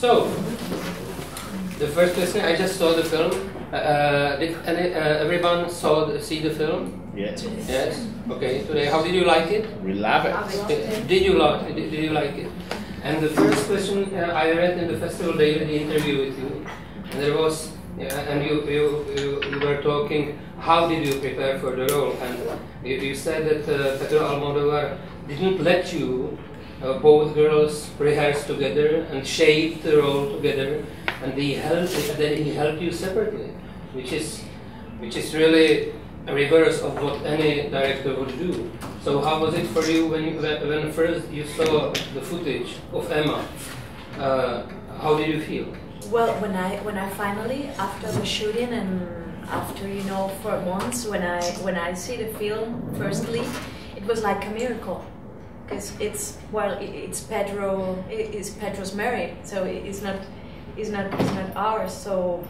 So, the first question, I just saw the film. Did everyone see the film? Yes. Yes. Okay. Today, how did you like it? We love it. Did you like it? And the first question I read in the festival daily, the interview with you, and there was, and you were talking. How did you prepare for the role? And you said that Pedro Almodóvar didn't let you both girls rehearse together and shape the role together, and he helped you separately, which is really a reverse of what any director would do. So how was it for you when first you saw the footage of Emma? How did you feel? Well, when I finally, after the shooting and after 4 months, when I see the film firstly, it was like a miracle, because it's Pedro's married, so it's not ours. So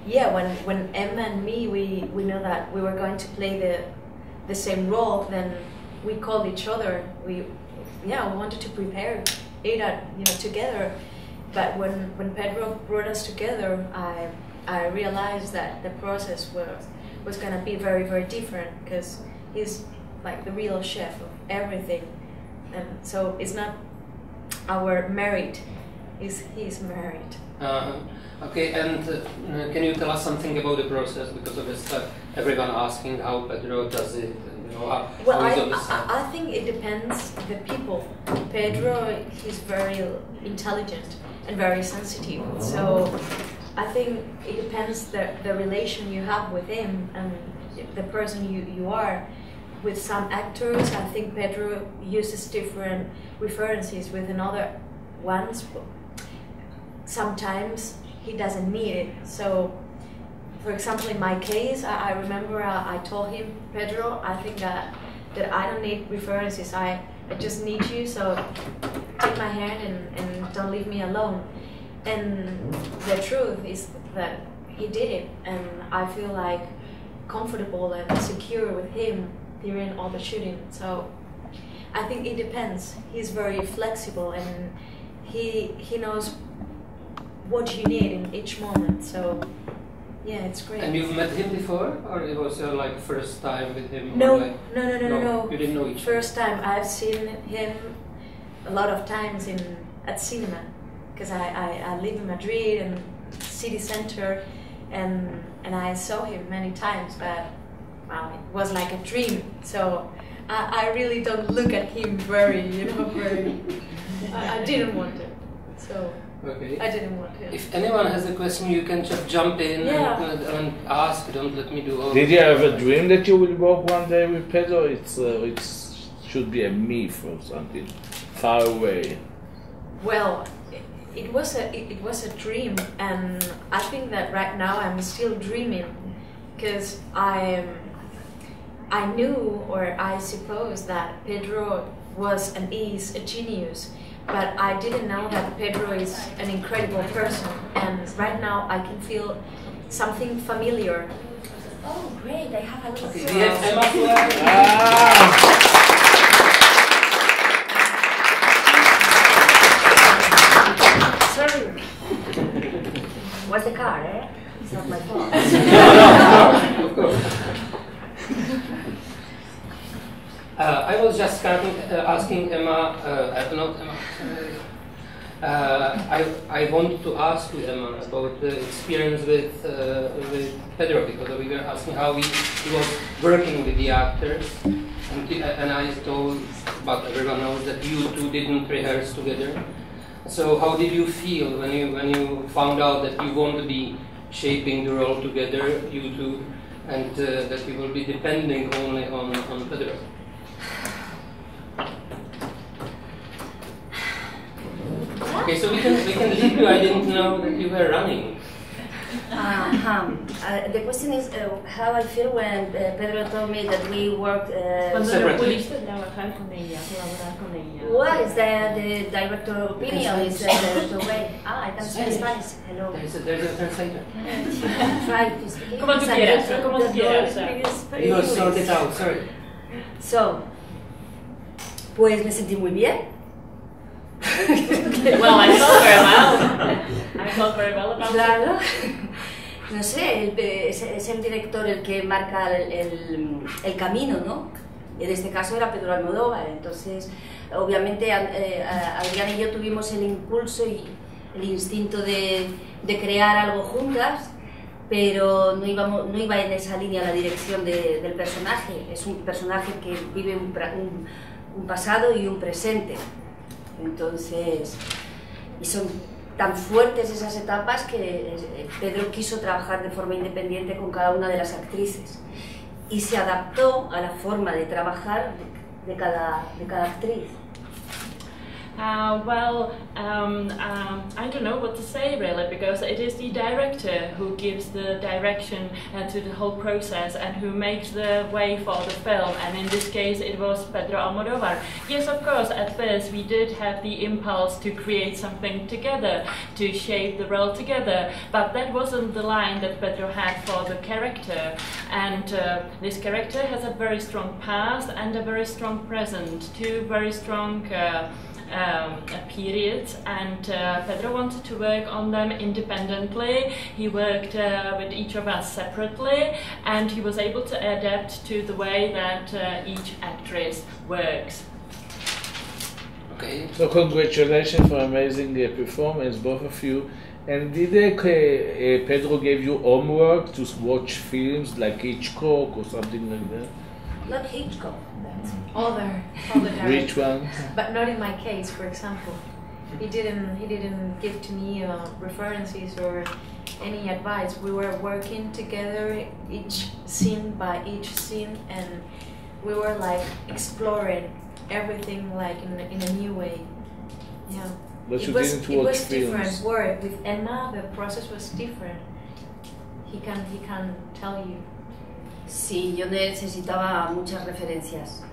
yeah, when Emma and me we know that we were going to play the same role, then we called each other. We wanted to prepare it together. But when Pedro brought us together, I realized that the process was going to be very, very different, because he's like the real chef of everything, and so it's not our merit, he's married. Okay, and can you tell us something about the process, because of this, everyone asking how Pedro does it, I think it depends the people. Pedro, he's very intelligent and very sensitive, so I think it depends the relation you have with him and the person you are. With some actors, I think Pedro uses different references with another ones. Sometimes he doesn't need it. So, for example, in my case, I remember I told him, Pedro, I think that I don't need references. I just need you, so take my hand and don't leave me alone. And the truth is that he did it, and I feel like comfortable and secure with him during all the shooting. So I think it depends. He's very flexible, and he knows what you need in each moment. So yeah, it's great. And you've met him before, or it was like first time with him? No, like, no. You didn't know each other. First time. I've seen him a lot of times at cinema, because I live in Madrid and city center, and I saw him many times, but it was like a dream. So I really don't look at him very, I didn't want it. So okay. I didn't want it. If anyone has a question, you can just jump in and ask. Don't let me do all. Did you have a dream that you will work one day with Pedro? It should be a myth or something far away. Well, it was a dream, and I think that right now I'm still dreaming, because I knew, or I suppose, that Pedro was and is a genius, but I didn't know that Pedro is an incredible person, and right now I can feel something familiar. Oh great, I have a little okay, yes, Emma Suárez. Sorry. What's the car, eh? It's not my fault. No, of course. I was just asking Emma, not Emma. I wanted to ask you, Emma, about the experience with Pedro, because we were asking how he was working with the actors, and I told, but everyone knows that you two didn't rehearse together. So how did you feel when you found out that you want to be shaping the role together, you two, and that you will be depending only on Pedro? Okay, so we can leave you. I didn't know that you were running. The question is how I feel when Pedro told me that we worked separately. What is the director opinion? Is the director way? I can speak Spanish. Hello. There's a translator. Try to speak. Como tú quieras. You will sort it out, sorry. So, pues me sentí muy bien. Well, I felt very well. Claro. No sé, es el director el que marca el camino, ¿no? En este caso era Pedro Almodóvar, entonces obviamente Adriana y yo tuvimos el impulso y el instinto de crear algo juntas, pero no iba en esa línea la dirección del personaje. Es un personaje que vive un pasado y un presente, entonces, y son tan fuertes esas etapas que Pedro quiso trabajar de forma independiente con cada una de las actrices y se adaptó a la forma de trabajar de cada actriz. I don't know what to say really, because it is the director who gives the direction to the whole process and who makes the way for the film, and in this case it was Pedro Almodóvar. Yes, of course, at first we did have the impulse to create something together, to shape the role together, but that wasn't the line that Pedro had for the character, and this character has a very strong past and a very strong present, two very strong periods, and Pedro wanted to work on them independently. He worked with each of us separately, and he was able to adapt to the way that each actress works. Okay. So congratulations for amazing performance, both of you. And did Pedro give you homework to watch films like Hitchcock or something like that? Not Hitchcock. All the directors. Which one? But not in my case, for example. He didn't give to me references or any advice. We were working together, each scene by each scene, and we were like exploring everything like in a new way. Yeah. But it was different work with Emma. The process was different. He can tell you. Sí, yo necesitaba muchas referencias.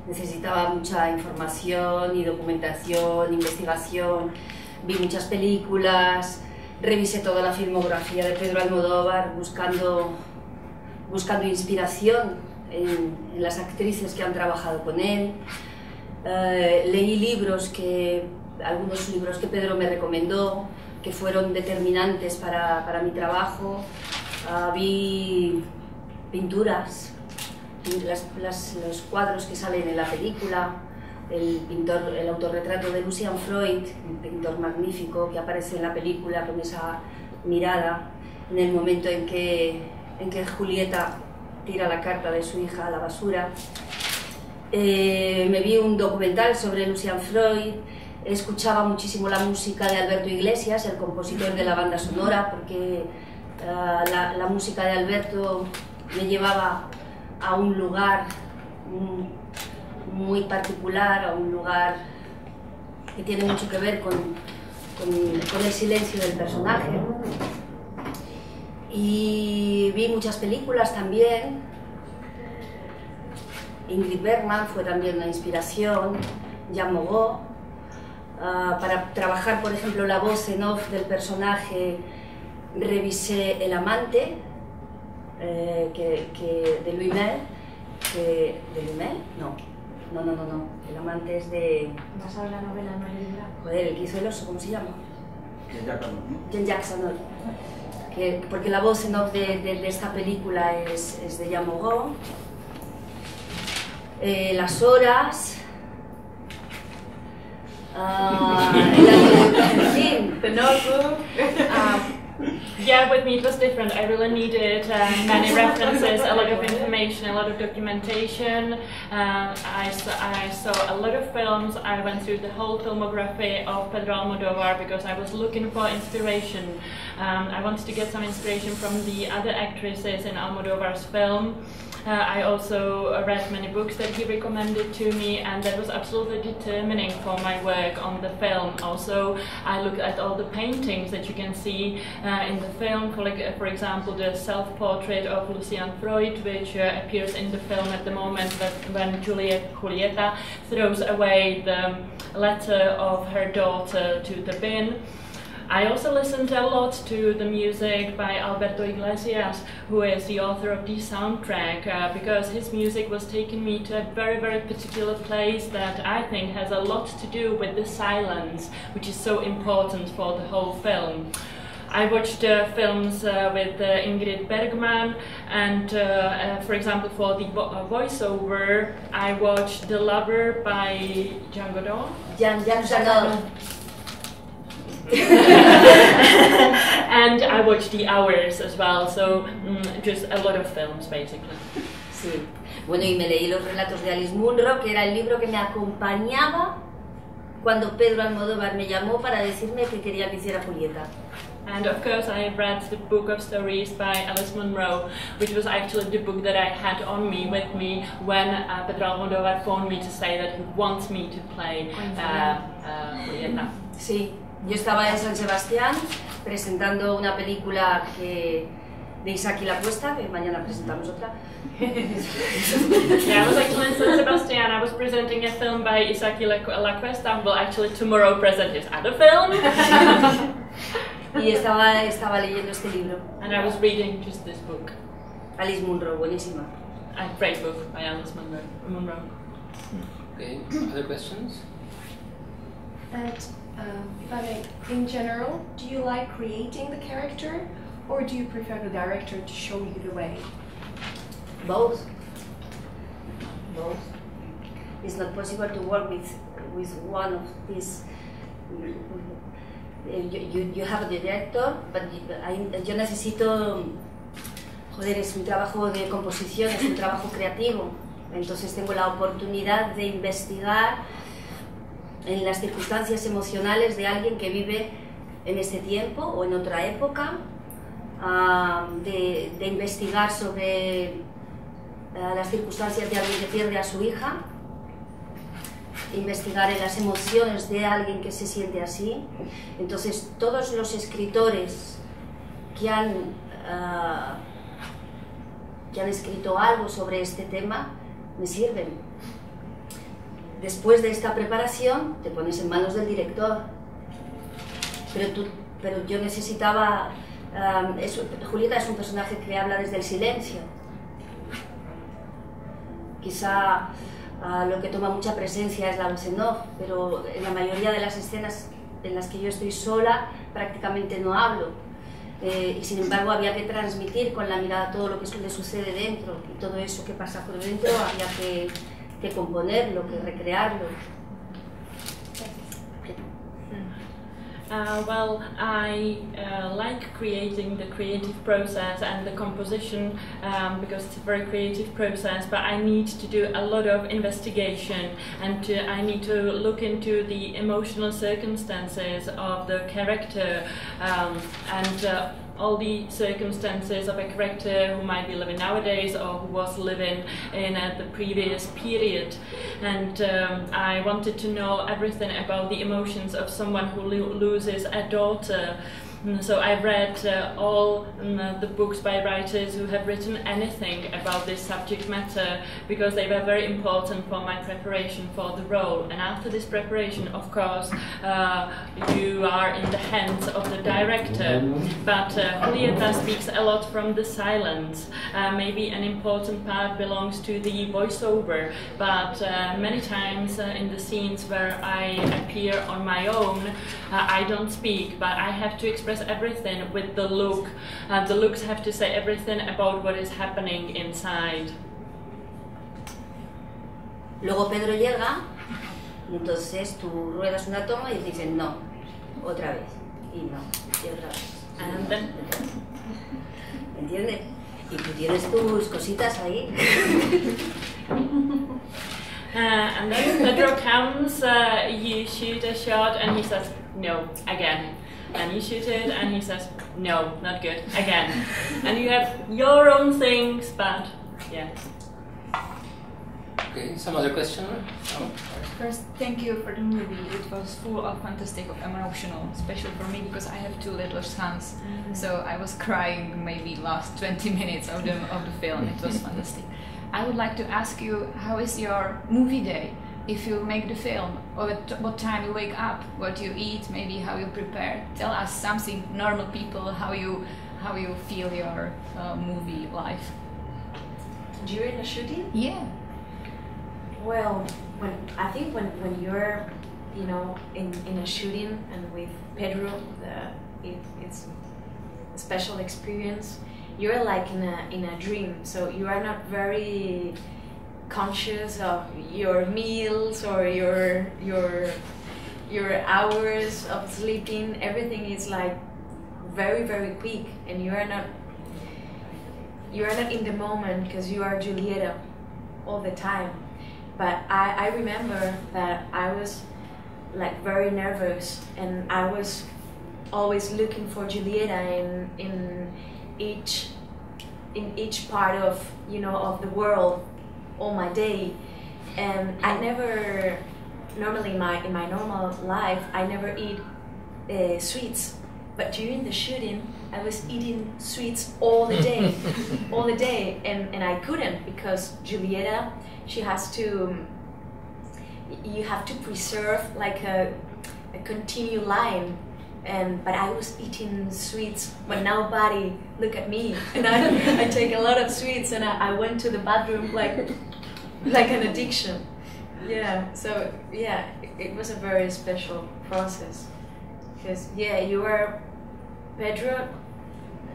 Necesitaba mucha información y documentación, investigación. Vi muchas películas, revisé toda la filmografía de Pedro Almodóvar buscando inspiración en las actrices que han trabajado con él. Leí algunos libros que Pedro me recomendó, que fueron determinantes para mi trabajo. Vi pinturas, los cuadros que salen en la película, el autorretrato de Lucian Freud, un pintor magnífico que aparece en la película con esa mirada en el momento en que Julieta tira la carta de su hija a la basura. Me vi un documental sobre Lucian Freud, escuchaba muchísimo la música de Alberto Iglesias, el compositor de la banda sonora, porque la música de Alberto me llevaba a un lugar muy particular, a un lugar que tiene mucho que ver con el silencio del personaje. Y vi muchas películas también. Ingrid Bergman fue también una inspiración, Jean Moreau. Para trabajar, por ejemplo, la voz en off del personaje, revisé El amante, de Louis Malle, ¿de Louis Malle? No, El amante es de... Basado en la novela de Manger. Joder, el que hizo El oso, ¿cómo se llama? Jean-Jacques Anol. Porque la voz en off de esta película es de Jean Moreau. Las horas... The Notebook. Yeah, with me it was different. I really needed many references, a lot of information, a lot of documentation. I saw a lot of films. I went through the whole filmography of Pedro Almodóvar because I was looking for inspiration. I wanted to get some inspiration from the other actresses in Almodóvar's film. I also read many books that he recommended to me, and that was absolutely determining for my work on the film. Also, I looked at all the paintings that you can see in the film, for example, the self-portrait of Lucian Freud, which appears in the film at the moment when Julieta throws away the letter of her daughter to the bin. I also listened a lot to the music by Alberto Iglesias, who is the author of the soundtrack, because his music was taking me to a very, very particular place that I think has a lot to do with the silence, which is so important for the whole film. I watched films with Ingrid Bergman, and for example, for the voiceover, I watched The Lover by Jean Godot. Jean Godot. And I watched The Hours as well, so just a lot of films basically. Sí. Bueno, y me leí los relatos de Alice Munro, que era el libro que me acompañaba cuando Pedro Almodóvar me llamó para decirme que quería que hiciera Julieta. And of course I read the book of stories by Alice Munro, which was actually the book that I had on me, with me, when Pedro Almodóvar phoned me to say that he wants me to play Julieta. Sí, yo estaba en San Sebastián presentando una película de Isaac y la Cuesta, que mañana presentamos otra. Yeah, I was actually in San Sebastian. I was presenting a film by Isaac La Cuesta. Well, actually tomorrow present his other film. Y estaba leyendo este libro. And I was reading just this book. Alice Munro, buenísima. A great book by Alice Munro. Okay, other questions? And if I may, in general, do you like creating the character, or do you prefer the director to show you the way? Both. Both. It's not possible to work with one of these. You have a director, but yo necesito. Joder, es un trabajo de composición, es un trabajo creativo. Entonces tengo la oportunidad de investigar en las circunstancias emocionales de alguien que vive en este tiempo o en otra época, de investigar sobre las circunstancias de alguien que pierde a su hija, investigar en las emociones de alguien que se siente así. Entonces todos los escritores que han escrito algo sobre este tema me sirven. Después de esta preparación te pones en manos del director, pero yo necesitaba... Julieta es un personaje que habla desde el silencio. Quizá lo que toma mucha presencia es la voz en off, pero en la mayoría de las escenas en las que yo estoy sola prácticamente no hablo. Y sin embargo había que transmitir con la mirada todo lo que le sucede dentro, y todo eso que pasa por dentro había que componerlo, que recrearlo. Well, I like creating the creative process and the composition because it's a very creative process, but I need to do a lot of investigation, and I need to look into the emotional circumstances of the character and all the circumstances of a character who might be living nowadays or who was living in the previous period. And I wanted to know everything about the emotions of someone who loses a daughter. So I read all the books by writers who have written anything about this subject matter, because they were very important for my preparation for the role. And after this preparation, of course, you are in the hands of the director. But Julieta speaks a lot from the silence. Maybe an important part belongs to the voiceover, but many times in the scenes where I appear on my own, I don't speak, but I have to express everything with the look. The looks have to say everything about what is happening inside. Luego Pedro llega y entonces tú ruedas una toma y dices no, otra vez, y no, y otra vez. And then... ¿Entiendes? Y tú tienes tus cositas ahí. And then Pedro comes, you shoot a shot and he says no, again. And you shoot it and he says no, not good, again. And you have your own things, but yeah. Okay, some other question? Oh. First, thank you for the movie. It was full of fantastic, emotional, especially for me because I have two little sons. So I was crying maybe last 20 minutes of the film. It was fantastic. I would like to ask you, how is your movie day? If you make the film, or at what time you wake up, what you eat, maybe how you prepare. Tell us something, normal people, how you feel your movie life. During the shooting? Yeah. Well, I think when you're, you know, in a shooting and with Pedro, it's special experience. You're like in a dream, so you are not very conscious of your meals or your hours of sleeping. Everything is like very, very quick, and you are not in the moment because you are Julieta all the time. But I remember that I was like very nervous, and I was always looking for Julieta in each part of of the world all my day. And I never normally in my normal life I never eat sweets, but during the shooting I was eating sweets all the day all the day, and I couldn't, because Julieta, she has to, you have to preserve like a continued line, but I was eating sweets but nobody look at me, and I take a lot of sweets, and I went to the bathroom like an addiction. Yeah, so yeah, it was a very special process, because yeah, Pedro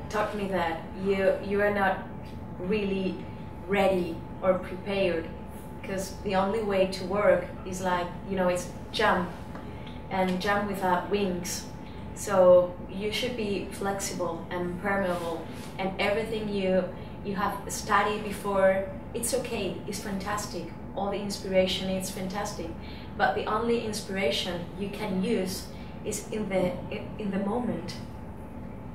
taught me that you are not really ready or prepared, because the only way to work is like, it's jump without wings. So you should be flexible and permeable, and everything you have studied before, it's okay, it's fantastic. All the inspiration is fantastic, but the only inspiration you can use is in the moment,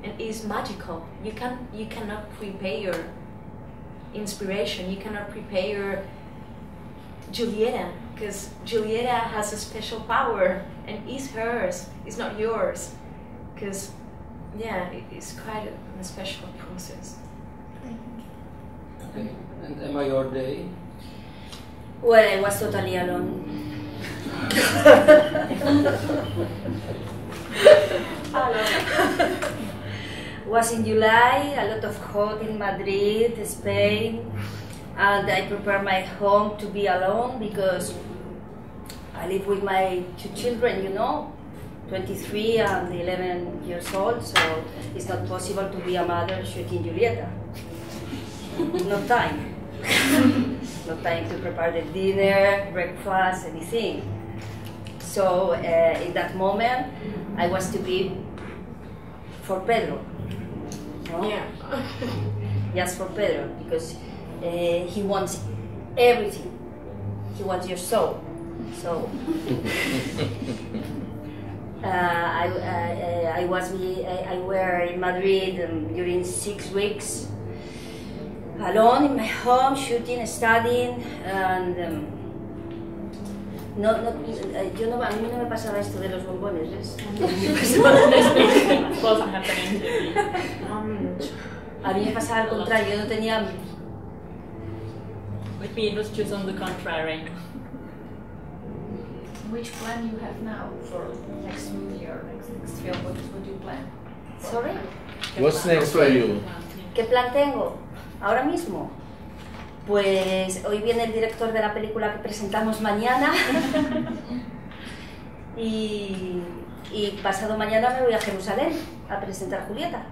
and is magical. You cannot prepare inspiration. You cannot prepare Julieta, because Julieta has a special power, and it's hers. It's not yours, because yeah, it's quite a special process. Okay. And Emma, your day? Well, I was totally alone. Was in July, a lot of hot in Madrid, Spain, and I prepared my home to be alone, because I live with my 2 children, 23 and 11 years old, so it's not possible to be a mother shooting Julieta. No time. No time to prepare the dinner, breakfast, anything. So in that moment, I was to be for Pedro. No? Yeah. Just for Pedro, because he wants everything. He wants your soul. So I were in Madrid during 6 weeks, alone in my home, shooting, studying, and a mí no me pasaba esto de los bombones, ¿ves? A mí me pasaba al contrario, yo no tenía. With me it was just on the contrary. Which plan you have now for next movie or next film? What do you plan? Sorry? What's next for you? ¿Qué plan tengo ahora mismo? Pues hoy viene el director de la película que presentamos mañana y pasado mañana me voy a Jerusalén a presentar Julieta.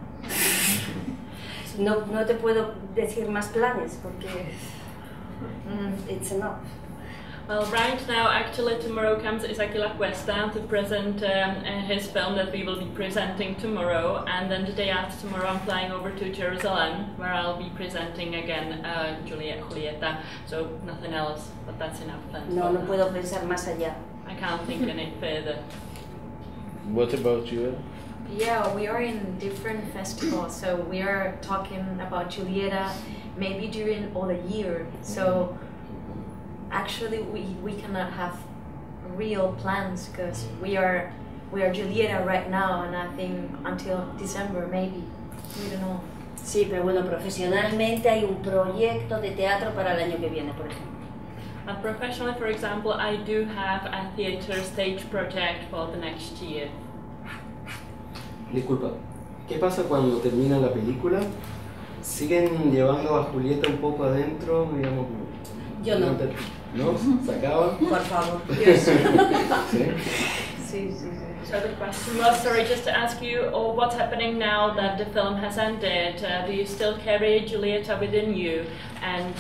No te puedo decir más planes porque it's enough. Well, right now, actually, tomorrow comes Isaki La Cuesta to present his film that we will be presenting tomorrow, and then the day after tomorrow I'm flying over to Jerusalem, where I'll be presenting again Julieta, so nothing else, but that's enough plans. No puedo pensar más allá. I can't think any further. What about you? Yeah, we are in different festivals, so we are talking about Julieta maybe during all the year. So actually we cannot have real plans, because we are Julieta right now, and I think until December maybe, we don't know. Sí, pero bueno, profesionalmente hay un proyecto de teatro para el año que viene, por ejemplo. And professionally, for example, I do have a theatre stage project for the next year. Disculpa, ¿qué pasa cuando termina la película? ¿Siguen llevando a Julieta un poco adentro, digamos? Yo no. ¿No? ¿Se acaba? Por favor. ¿Sí? Sí, sí, sí. So the question was, sorry, just to ask you, what's happening now that the film has ended? Do you still carry Julieta within you? And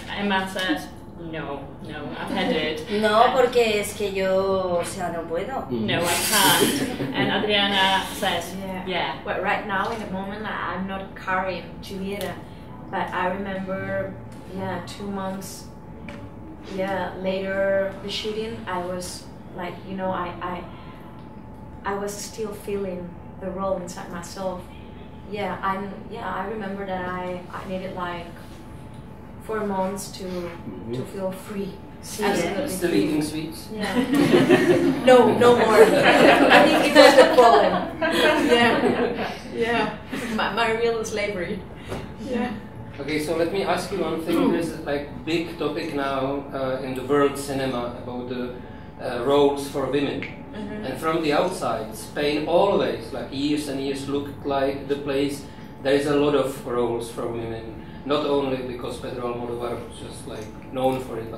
Emma says, no, I've had it. No, porque es que yo, o sea, no puedo. No, I can't. And Adriana says, yeah. But right now, in the moment, I'm not carrying Julieta, but I remember, 2 months, later the shooting, I was like, I was still feeling the role inside myself. I remember that I needed like 4 months to feel free. Still eating sweets? Yeah. No more. I think it was the problem. My real slavery. Yeah. Okay, so let me ask you one thing. There's like big topic now in the world cinema about the roles for women. And from the outside, Spain always, like years and years, looked like the place there is a lot of roles for women. Not only because Pedro Almodóvar was just like known for it,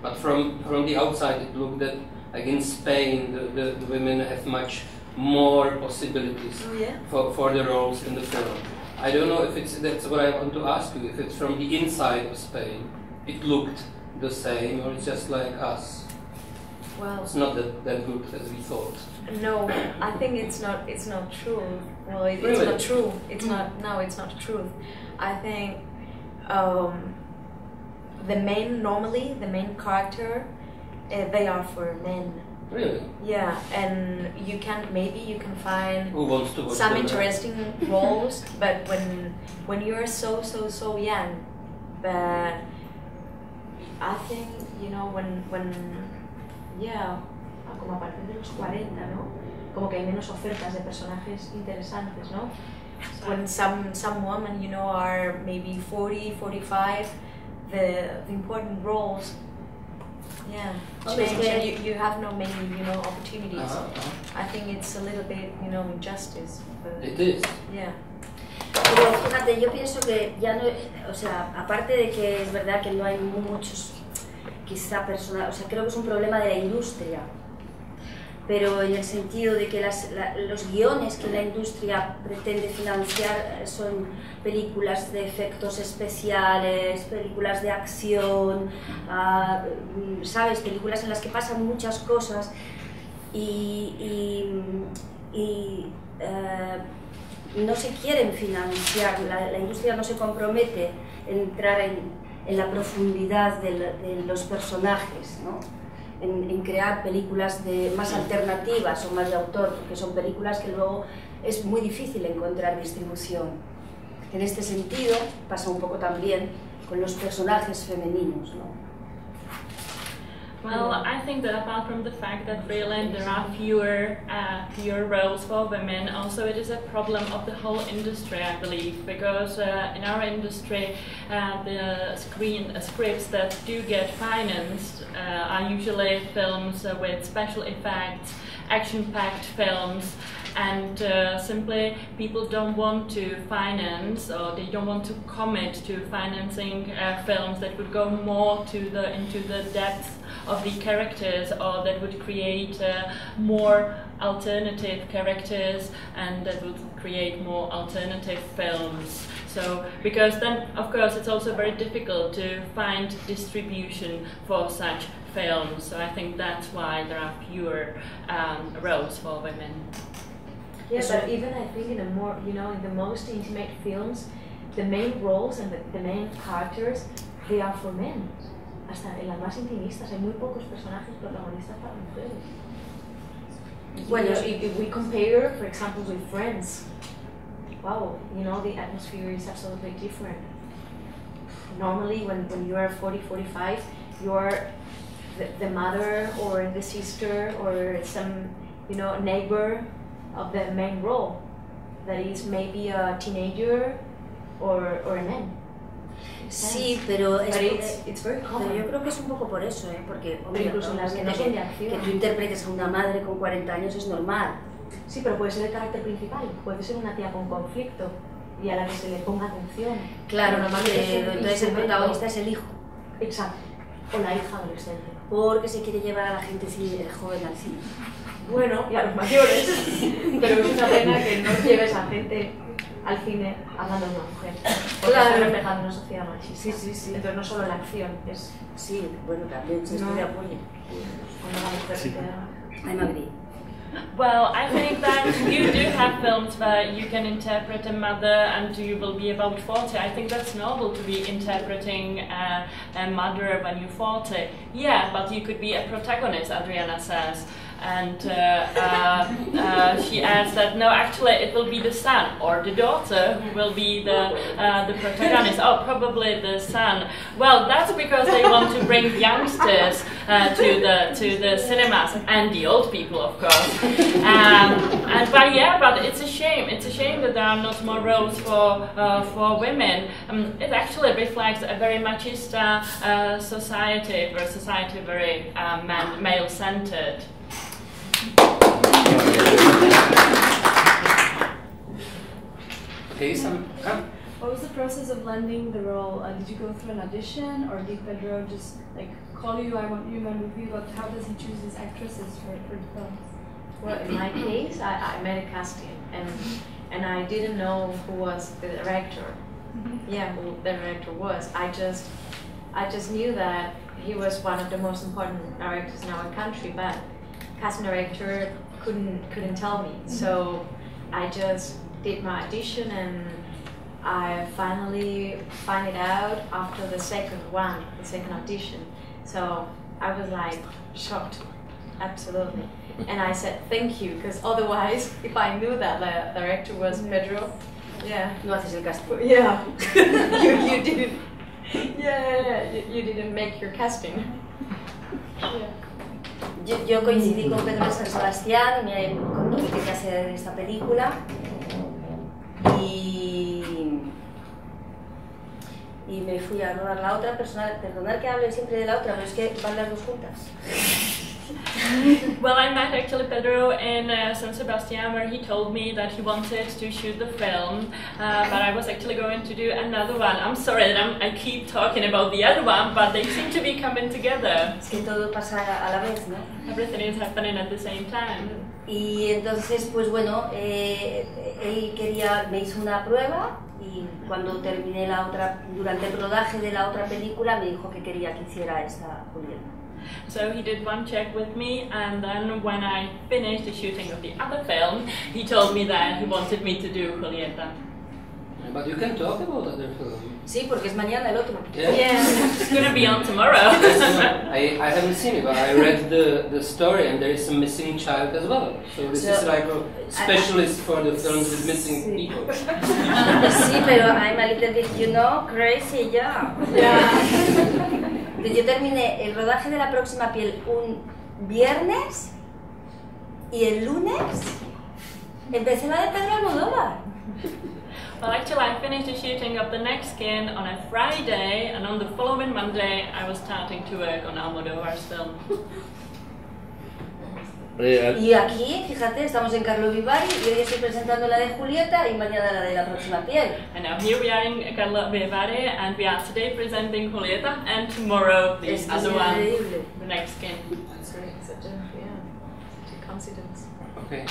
but from the outside it looked that like in Spain the women have much more possibilities for the roles in the film. I don't know if that's what I want to ask you, if it's from the inside of Spain it looked the same, or it's just like us. Well, it's not that good as we thought. No, I think it's not true. Well, it's really? not true. It's not. No, it's not the truth. I think the main character, they are for men. Really? Yeah, and you can find who wants to watch some interesting roles, but when you're so young, but I think como a partir de los 40, ¿no? Como que hay menos ofertas de personajes interesantes, ¿no? When some women, are maybe 40, 45, the important roles, change, and you have no many, opportunities. I think it's a little bit, injustice. But it is. Yeah. Pero fíjate, yo pienso que ya no, o sea, aparte de que es verdad que no hay muchos, quizá personal, o sea, creo que es un problema de la industria, pero en el sentido de que los guiones que la industria pretende financiar son películas de efectos especiales, películas de acción, ¿sabes? Películas en las que pasan muchas cosas y no se quieren financiar, la industria no se compromete en entrar en la profundidad de los personajes, ¿no? En crear películas más alternativas o más de autor, porque son películas que luego es muy difícil encontrar distribución. En este sentido pasa un poco también con los personajes femeninos, ¿no? Well, I think that apart from the fact that really there are fewer roles for women, also it is a problem of the whole industry, I believe, because in our industry the scripts that do get financed are usually films with special effects, action-packed films, and simply people don't want to finance, or they don't want to commit to financing films that would go more into the depth of the characters, or that would create more alternative characters, and that would create more alternative films. So, because then of course it's also very difficult to find distribution for such films, so I think that's why there are fewer roles for women. Yeah, but even I think in the more, in the most intimate films, the main roles and the main characters, they are for men. Hasta en las más intimistas hay muy pocos personajes protagonistas para mujeres. Bueno, if we compare, for example, with Friends, wow, the atmosphere is absolutely different. Normally, when you are 40, 45, you are the mother or the sister or some, neighbor of the main role. That is maybe a teenager or a man. Sí, pero it's very common. Pero yo creo que es un poco por eso, porque incluso en las que no son de acción. Que tú interpretes a una madre con 40 años es normal. Sí, pero puede ser el carácter principal, puede ser una tía con conflicto y a la que se le ponga atención. Claro, entonces el protagonista es el hijo. Exacto, o la hija adolescente. porque se quiere llevar a la gente joven al cine. Bueno, y a los mayores, pero es una pena que no lleves a gente al cine hablando de una mujer, porque claro, está reflejando una sociedad machista. Sí, sí, sí. Entonces no solo la acción, es... Sí, bueno, también se estoy de apoyo. I'm agree. Well, I think that you do have films where you can interpret a mother and you will be about 40. I think that's noble to be interpreting a mother when you're 40. Yeah, but you could be a protagonist, Adriana says. And she adds that no, actually it will be the son or the daughter who will be the protagonist. Oh, probably the son. Well, that's because they want to bring youngsters to the cinemas and the old people, of course. But it's a shame. It's a shame that there are not more roles for women. It actually reflects a very machista society, where society very male-centered. Okay, What was the process of landing the role? Did you go through an audition, or did Pedro just call you? I want you in my movie. But how does he choose his actresses for the films? Well, in my case, I made a casting, and I didn't know who was the director. Yeah, who the director was. I just knew that he was one of the most important directors in our country, but casting director couldn't tell me. So I just did my audition, and I finally find it out after the second audition. So I was shocked, absolutely. And I said thank you, because otherwise, if I knew that the director was Pedro, yeah. No haces el casting. Yeah, you didn't. Yeah, you didn't make your casting. Yeah. Yo coincidí con Pedro en San Sebastián, me contó que quería hacer esta película y me fui a rodar la otra. Perdonad que hable siempre de la otra, pero es que van las dos juntas. Well, I met actually Pedro in San Sebastián, where he told me that he wanted to shoot the film, but I was actually going to do another one. I'm sorry that I keep talking about the other one, but they seem to be coming together. Es que todo pasa a la vez, ¿no? Everything is happening at the same time. Y entonces, pues bueno, él me hizo una prueba, y cuando terminé durante el rodaje de la otra película, me dijo que quería que hiciera esta Julieta. So he did one check with me, and then when I finished the shooting of the other film, he told me that he wanted me to do Julieta. But you can talk about other films. Sí, porque es mañana el otro. Yeah, it's going to be on tomorrow. I haven't seen it, but I read the story, and there is a missing child as well. So this is like a specialist for the films with missing people. Sí, pero I'm a little bit, crazy, yeah. Yo terminé el rodaje de la próxima piel un viernes y el lunes empecé la de Pedra Almodóvar. Well, actually, I finished the shooting of the next skin on a Friday, and on the following Monday, I was starting to work on Almodóvar's film. Y aquí, fíjate, estamos en Carlo Vivari y hoy estoy presentando la de Julieta y mañana la de la próxima piel. And now here we are in Carlo Vivari, and we are today presenting Julieta, and tomorrow the other one, the next skin. That's great, such a coincidence. Okay.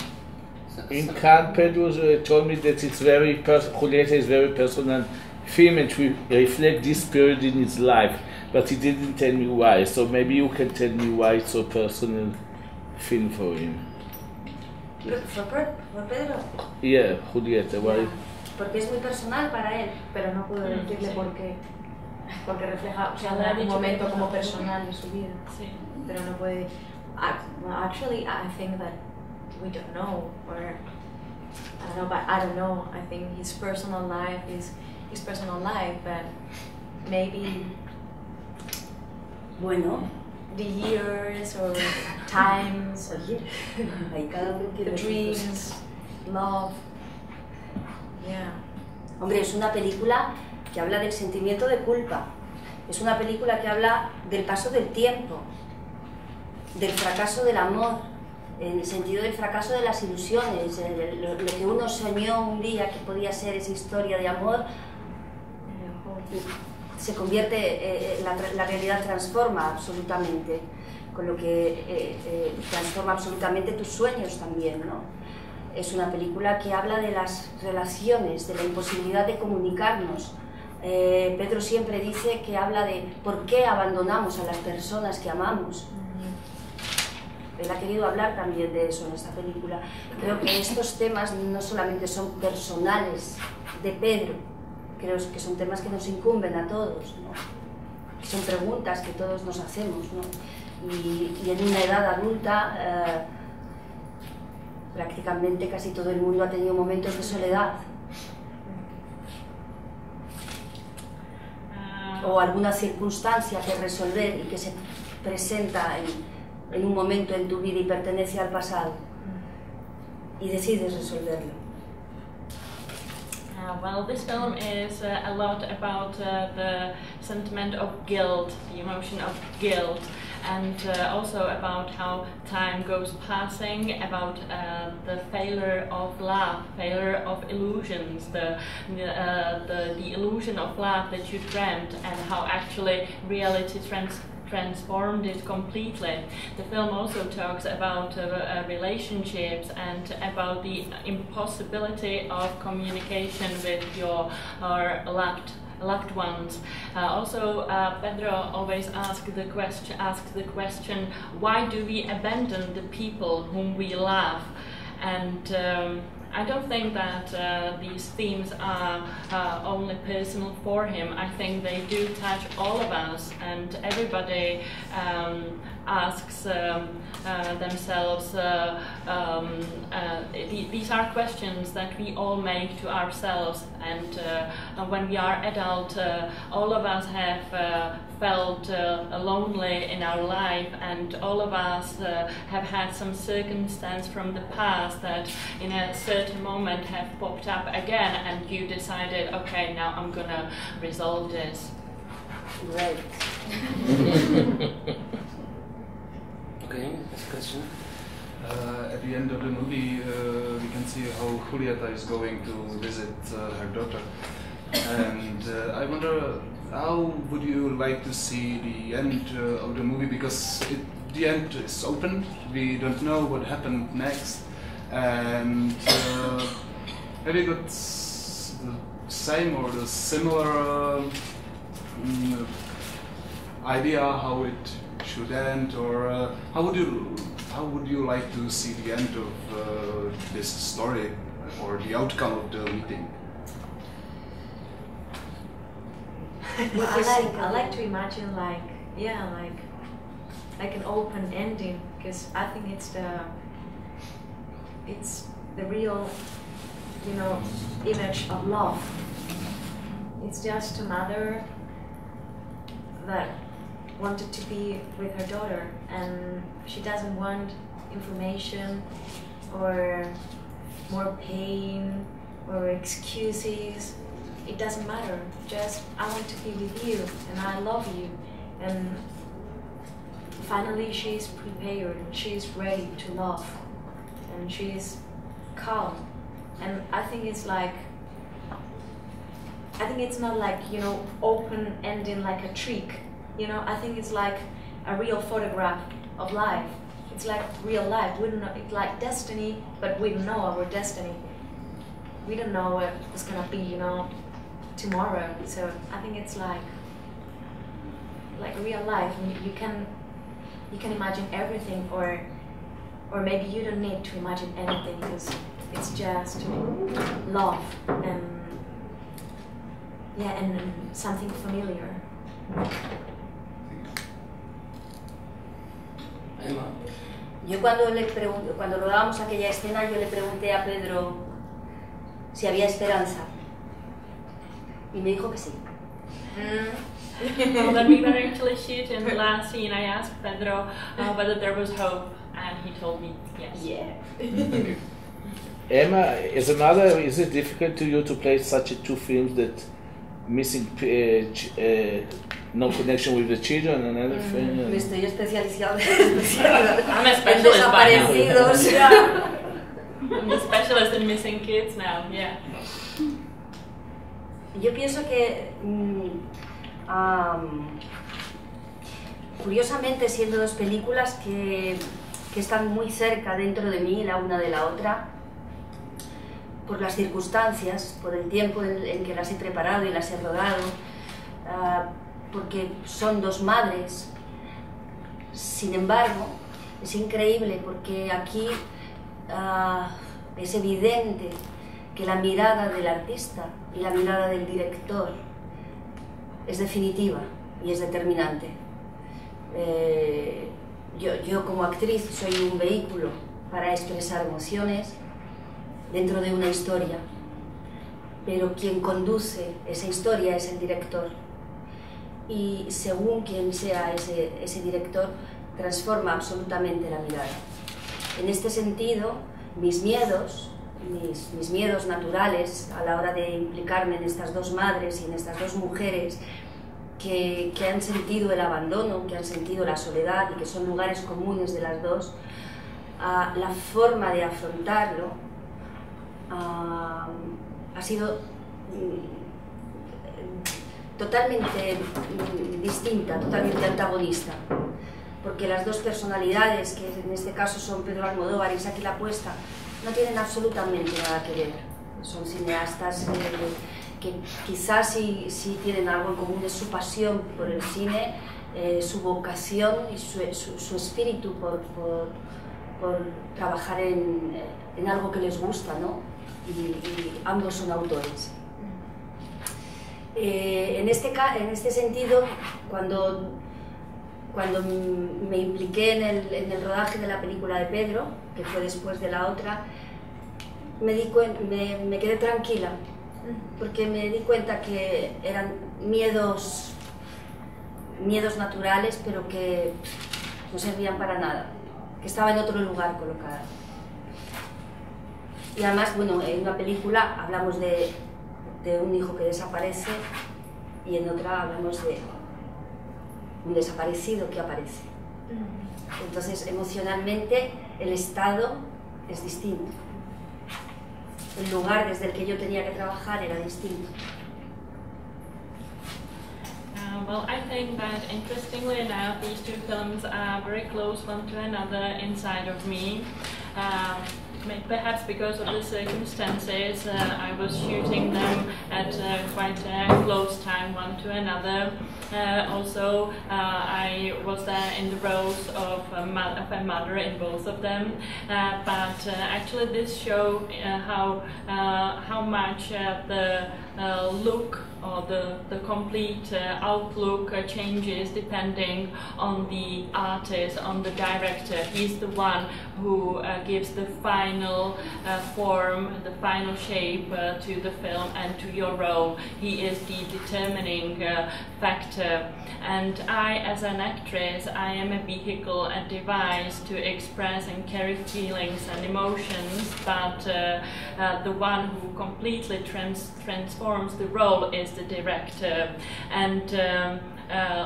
In Cannes, Pedro told me that it's Julieta is very personal film and we reflect this period in his life, but he didn't tell me why. So maybe you can tell me why it's so personal film for him. ¿For Pedro? Yeah, Julieta, why? Porque es muy personal para él. Pero no puedo decirle por qué. Porque refleja, un momento como personal de su vida. Sí. Pero no puede. Well, actually, I think that we don't know, or I don't know, but I don't know. I think his personal life is his personal life, but maybe the years or times, the dreams, love. Yeah. Hombre, es una película que habla del sentimiento de culpa. Es una película que habla del paso del tiempo, del fracaso del amor, en el sentido del fracaso de las ilusiones, lo que uno soñó un día que podía ser esa historia de amor, se convierte, la realidad transforma absolutamente. con lo que transforma absolutamente tus sueños también, ¿no? Es una película que habla de las relaciones, de la imposibilidad de comunicarnos. Pedro siempre dice que habla de por qué abandonamos a las personas que amamos. Él ha querido hablar también de eso en esta película. Creo que estos temas no solamente son personales de Pedro, creo que son temas que nos incumben a todos, ¿no? Son preguntas que todos nos hacemos, ¿no? Y en una edad adulta, prácticamente casi todo el mundo ha tenido momentos de soledad. O alguna circunstancia que resolver y que se presenta en un momento en tu vida y pertenece al pasado y decides resolverlo. Well, this film is a lot about the sentiment of guilt, the emotion of guilt, and also about how time goes passing, about the failure of love, failure of illusions, the illusion of love that you dreamt, and how actually reality transformed it completely. The film also talks about relationships and about the impossibility of communication with your loved ones. Also, Pedro always asks the question, why do we abandon the people whom we love? And I don't think that these themes are only personal for him. I think they do touch all of us, and everybody asks themselves, these are questions that we all make to ourselves, and when we are adult, all of us have felt lonely in our life, and all of us have had some circumstance from the past that in a certain moment have popped up again, and you decided, okay, now I'm gonna resolve this. Right. Okay, next question. At the end of the movie, we can see how Julieta is going to visit her daughter, and I wonder, how would you like to see the end of the movie, because the end is open, we don't know what happened next, and have you got the same or the similar idea how it should end, or how would you like to see the end of this story or the outcome of the meeting? I like to imagine like an open ending, because I think it's the real, image of love. It's just a mother that wanted to be with her daughter, and she doesn't want information or more pain or excuses. It doesn't matter, just I want to be with you and I love you. And finally she's prepared, she's ready to love, and she's calm. And I think it's not like, open ending like a trick. I think it's like a real photograph of life. It's like real life. We don't know, it's like destiny, but we don't know our destiny. We don't know what it's gonna be, tomorrow. So I think it's like real life. And you can imagine everything, or maybe you don't need to imagine anything, because it's just love and something familiar. Emma. Yo cuando rodábamos aquella escena, yo le pregunté a Pedro si había esperanza, y me dijo que sí. Well, when we were actually shooting the last scene, I asked Pedro whether there was hope, and he told me yes. Yeah. Emma, as a mother, is it difficult to you to play such two films that missing no connection with the children and everything? Me estoy especializando I'm a en specialist by now. desaparecidos. Yeah. I'm a specialist in missing kids now, yeah. Yo pienso que curiosamente, siendo dos películas que están muy cerca dentro de mí la una de la otra, por las circunstancias, por el tiempo en que las he preparado y las he rodado, porque son dos madres. Sin embargo, es increíble porque aquí es evidente que la mirada del artista y la mirada del director es definitiva y es determinante. Yo como actriz soy un vehículo para expresar emociones dentro de una historia, pero quien conduce esa historia es el director, y según quien sea ese director, transforma absolutamente la mirada. En este sentido, mis miedos naturales a la hora de implicarme en estas dos madres y en estas dos mujeres que han sentido el abandono, que han sentido la soledad y que son lugares comunes de las dos, la forma de afrontarlo ha sido totalmente distinta, totalmente antagonista, porque las dos personalidades, que en este caso son Pedro Almodóvar y Isaki La Puesta, no tienen absolutamente nada que ver. Son cineastas que quizás sí tienen algo en común, es su pasión por el cine, su vocación y su espíritu por trabajar en algo que les gusta, ¿no? Y ambos son autores. En este sentido, cuando me impliqué en el rodaje de la película de Pedro, que fue después de la otra, me quedé tranquila, porque me di cuenta que eran miedos naturales, pero que no servían para nada, que estaba en otro lugar colocada. Y además, bueno, en una película hablamos de un hijo que desaparece y en otra hablamos de un desaparecido que aparece. Entonces, emocionalmente, el estado es distinto. El lugar desde el que yo tenía que trabajar era distinto. Well, I think that interestingly enough, these two films are very close one to another inside of me. Perhaps because of the circumstances, I was shooting them at quite a close time one to another. Also, I was there in the roles of a mother in both of them. But actually, this show how much the look or the complete outlook changes depending on the artist, on the director. He's the one who gives the final form, the final shape to the film and to your role. He is the determining factor. And I, as an actress, I am a vehicle, a device to express and carry feelings and emotions, but the one who completely transforms the role is the director. And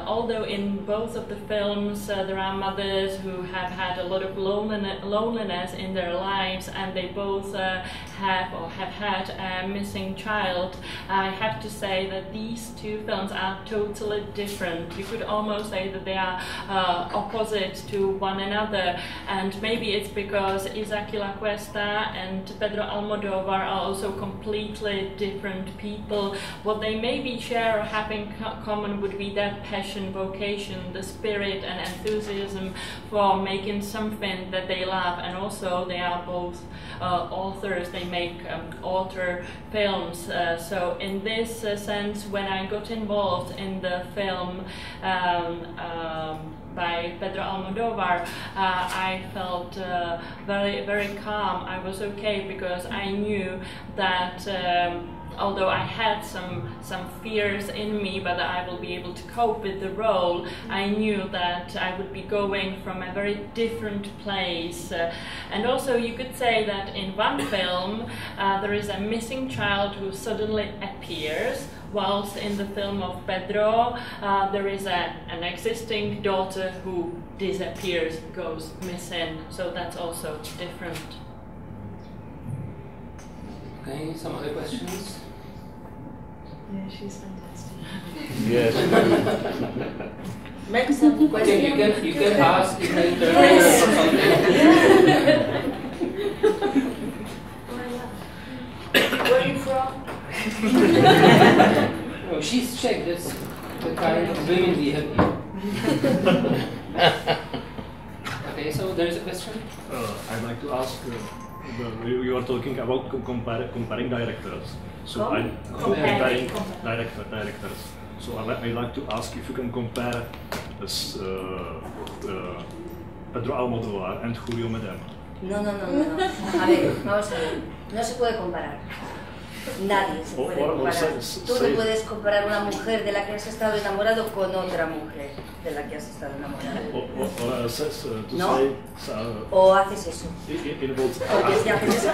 although in both of the films there are mothers who have had a lot of loneliness in their lives, and they both have had a missing child, I have to say that these two films are totally different. You could almost say that they are opposite to one another, and maybe it's because Isaki La Cuesta and Pedro Almodóvar are also completely different people. What they maybe share or have in common would be their passion, vocation, the spirit and enthusiasm for making something that they love, and also they are both authors. They make author films. So in this sense, when I got involved in the film by Pedro Almodóvar, I felt very, very calm. I was okay because I knew that although I had some fears in me, but I will be able to cope with the role, I knew that I would be going from a very different place. And also you could say that in one film there is a missing child who suddenly appears, whilst in the film of Pedro there is an existing daughter who disappears, goes missing. So that's also different. Okay, some other questions? Yeah, she's fantastic. Yes. Make some questions. You can ask if I interpret or something. Where are you from? No, she's Czech. That's the kind of women we have here. Okay, so there is a question. I'd like to ask. You are talking about comparing directors. So I'm comparing directors. So I'd like to ask if you can compare Pedro Almodóvar and Julio Medema. No. A ver, vamos a ver. No se puede comparar. Nadie se puede comparar. Tú no puedes comparar una mujer de la que has estado enamorado con otra mujer de la que has estado enamorado. ¿No? O haces eso. Porque si haces eso,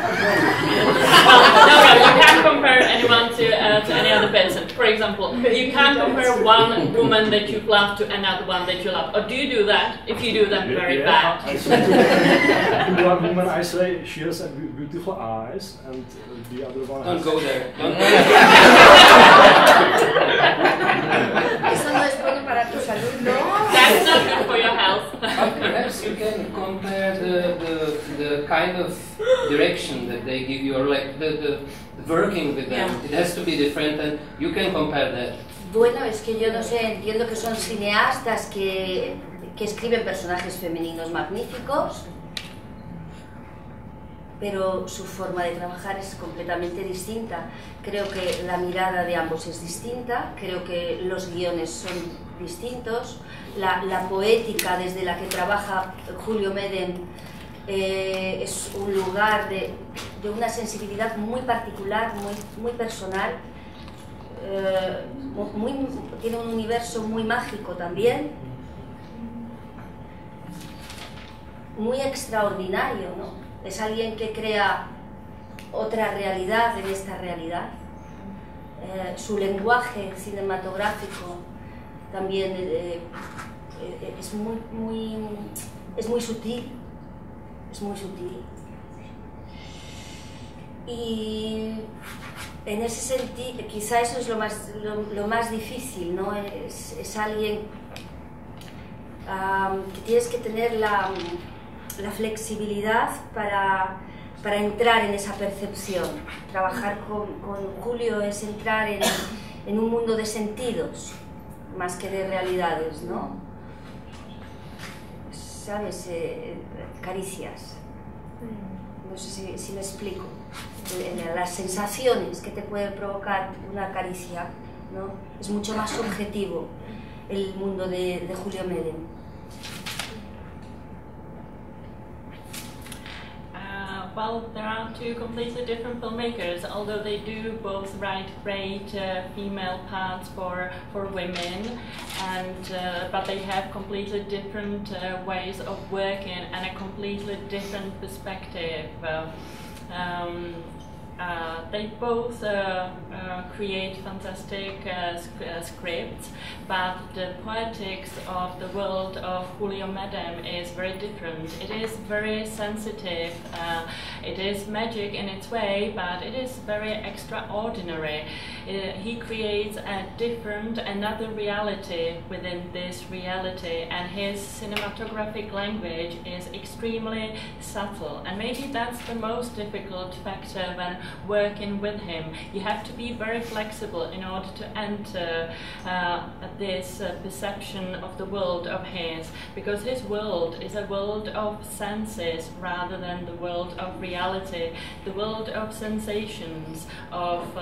No, you can't compare anyone to any other person. For example, you can't compare one woman that you love to another one that you love. Or do you do that? If you do, then very bad. To one woman I say she has beautiful eyes, and the other one Don't go there. Don't go eso no es bueno para tu salud, ¿no? That's not good for your health. Perhaps you can compare the kind of direction that they give you, or like the working with them. It has to be different, and you can compare that. Bueno, es que yo no sé, entiendo que son cineastas que escriben personajes femeninos magníficos, pero su forma de trabajar es completamente distinta. Creo que la mirada de ambos es distinta, creo que los guiones son distintos, la poética desde la que trabaja Julio Medem es un lugar de una sensibilidad muy particular, muy personal, tiene un universo muy mágico también, muy extraordinario, ¿no? Es alguien que crea otra realidad en esta realidad. Su lenguaje cinematográfico también es muy sutil, y en ese sentido quizá eso es lo más difícil, ¿no? Es alguien que tienes que tener la flexibilidad para entrar en esa percepción. Trabajar con Julio es entrar en un mundo de sentidos más que de realidades, ¿no? ¿Sabes? Caricias. No sé si me explico. Las sensaciones que te puede provocar una caricia, ¿no? Es mucho más subjetivo el mundo de Julio Medem. Well, there are two completely different filmmakers, although they do both write great female parts for women, and but they have completely different ways of working and a completely different perspective. They both create fantastic scripts, but the poetics of the world of Julio Medem is very different. It is very sensitive, it is magic in its way, but it is very extraordinary. He creates another reality within this reality, and his cinematographic language is extremely subtle, and maybe that's the most difficult factor when working with him. You have to be very flexible in order to enter this perception of the world of his, because his world is a world of senses rather than the world of reality, the world of sensations, of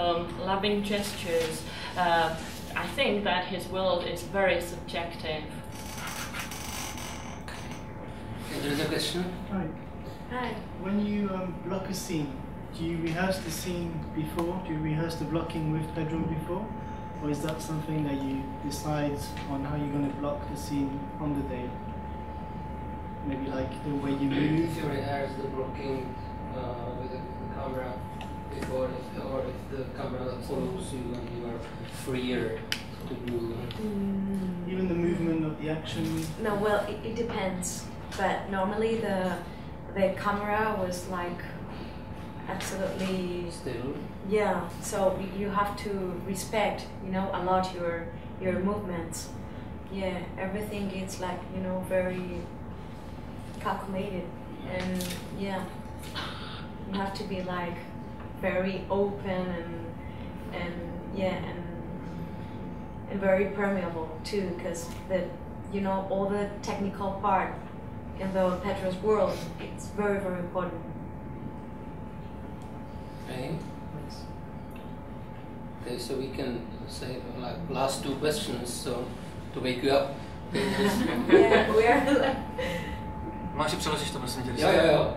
loving gestures. I think that his world is very subjective. There is a question? Hi. Hi. When you block a scene, do you rehearse the scene before? Do you rehearse the blocking with Pedro before? Or is that something that you decide on how you're going to block the scene on the day? Maybe like the way you move? If you rehearse the blocking with the camera before, or if the camera follows you and you are freer to do... Even the movement of the action? No, well, it depends. But normally the camera was like absolutely still. Yeah, so you have to respect, a lot your movements. yeah, everything is like, you know, very calculated, and yeah, you have to be like very open and yeah, and very permeable too, because the, you know, all the technical part in the Pedro's world, it's very, very important. Okay. Okay, so we can say like last two questions, so to wake you up. Yeah, we are like... Máš si přeložíš to, prosím tě? Jo.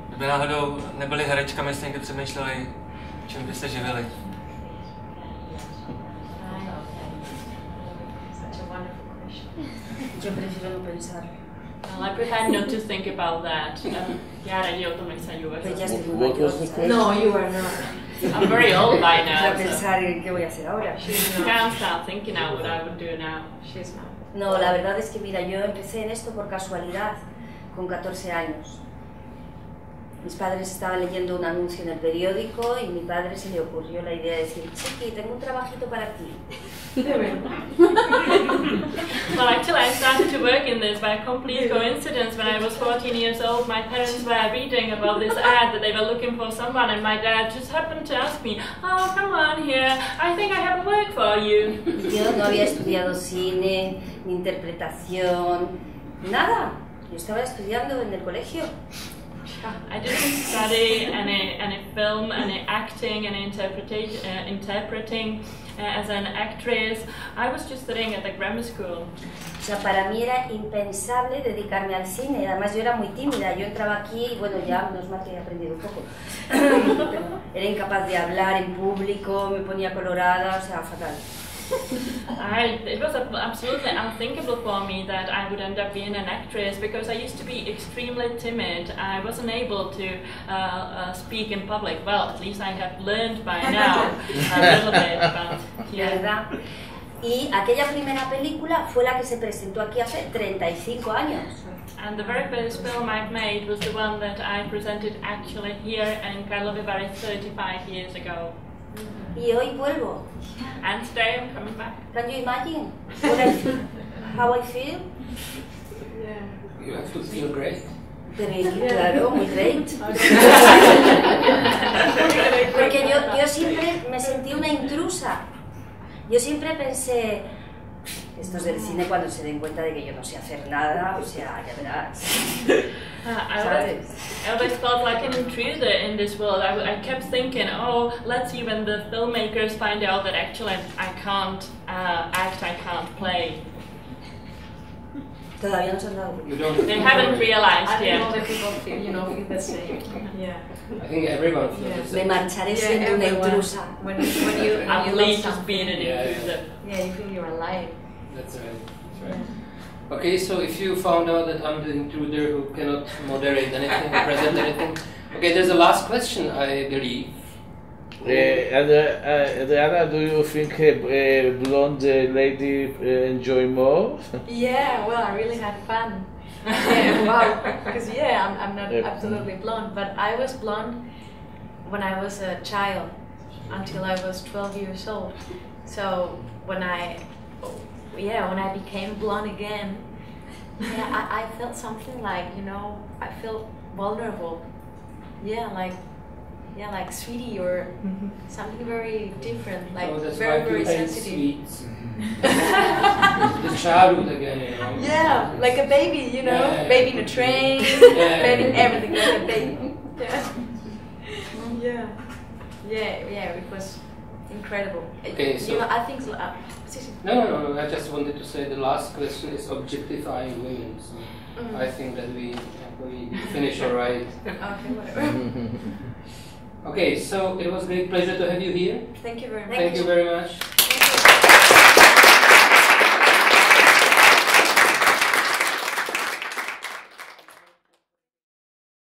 Kdyby náhodou nebyli herečkami, jste někdy přemýšleli, čím by se živili? Yo prefiero no pensar. Well, I prefer not to think about that. Yara, yo también soy yo. What was the question? No, you are not. I'm very old by now. Para pensar en qué voy a hacer ahora. I can't start thinking out what I would do now. She's not. No, la verdad es que mira, yo empecé en esto por casualidad, con 14 años. Mis padres estaban leyendo un anuncio en el periódico y mi padre se le ocurrió la idea de decir, chiqui, tengo un trabajito para ti. Well, actually, I started to work in this by a complete coincidence. When I was 14 years old, my parents were reading about this ad that they were looking for someone, and my dad just happened to ask me, "Oh, come on here, I think I have a work for you." Yo no había estudiado cine, ni interpretación, nada. Yo estaba estudiando en el colegio. I didn't study any film, any acting, any interpreting as an actress. I was just studying at the grammar school. O sea, para mí era impensable dedicarme al cine. Además, yo era muy tímida. Yo entraba aquí y bueno, ya menos mal que he aprendido un poco. Era incapaz de hablar en público, me ponía colorada, o sea, fatal. It was absolutely unthinkable for me that I would end up being an actress, because I used to be extremely timid. I wasn't able to speak in public. Well, at least I have learned by now a little bit, but yeah. ¿Verdad? Y aquella primera película fue la que se presentó aquí hace 35 años. And the very first film I've made was the one that I presented actually here in Karlovy Vary 35 years ago. Y hoy vuelvo. And today I'm coming back. Can you imagine what I feel, how I feel? Yeah. You have to feel great. Claro, muy great. Porque yo siempre me sentí una intrusa. Yo siempre pensé, estos del cine cuando se den cuenta de que yo no sé hacer nada, o sea, ya verás. I always felt like an intruder in this world. I kept thinking, oh, let's see when the filmmakers find out that actually I can't act, I can't play. Todavía no se han dado cuenta. They haven't realized I yet. think other people feel, you know, feel the same. Yeah. I think everyone feels the same. Me marcharé siendo una intrusa. When you I'm love just being an intruder. Yeah, you feel you're alive. That's right. That's right. Okay, so if you found out that I'm the intruder who cannot moderate anything, present anything, okay, there's a last question, I believe. Adriana, do you think a blonde lady enjoy more? Yeah, well, I really had fun. Yeah, wow. Because yeah, I'm not absolutely blonde, but I was blonde when I was a child until I was 12 years old. So when I became blonde again, yeah, I felt something like, you know, I felt vulnerable. Yeah, like sweetie or something very different, like very sensitive. The childhood again, you know. Yeah, like a baby, you know, Yeah. baby in a train, Yeah. baby in everything, like a baby. Yeah, it was incredible. Okay, so you know, I think so, No, I just wanted to say the last question is objectifying women. So I think that we finish all right. Okay, whatever. Okay, so it was a great pleasure to have you here. Thank you very much. Thank you very much.